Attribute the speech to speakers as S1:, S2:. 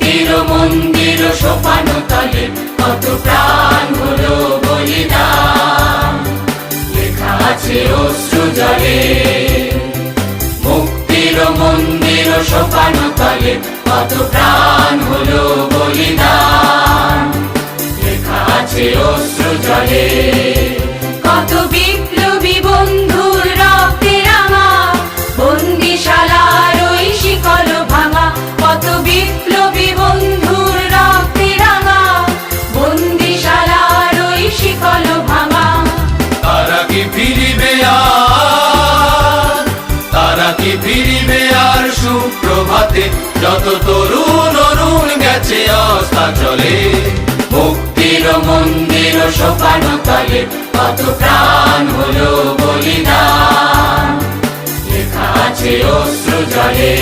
S1: মুক্তির মন্দির সোপান তলে কত প্রাণ হলো বলিদান, লেখা আছে অশ্রু জলে। মুক্তির মন্দির সোপান তলে কত প্রাণ হলো বলিদান, লেখা আছে অশ্রু জলে। কত বিপ্লবী বন্ধুর রক্তে রাঙা বন্দিশালার ওই শিকল ভাঙা, কত বিপ্লবী বন্ধুর রক্তে রাঙা বন্দিশালার ওই শিকল ভাঙা।
S2: তারা কি ফিরিবে আর, তারা কি ফিরিবে আর সুপ্রভাতে, যত তরুণ অরুণ গেছে আস্থা চলে।
S1: মুক্তির মন্দির সোপান তলে কত প্রাণ হলো বলিদান, লেখা আছে অশ্রু জলে।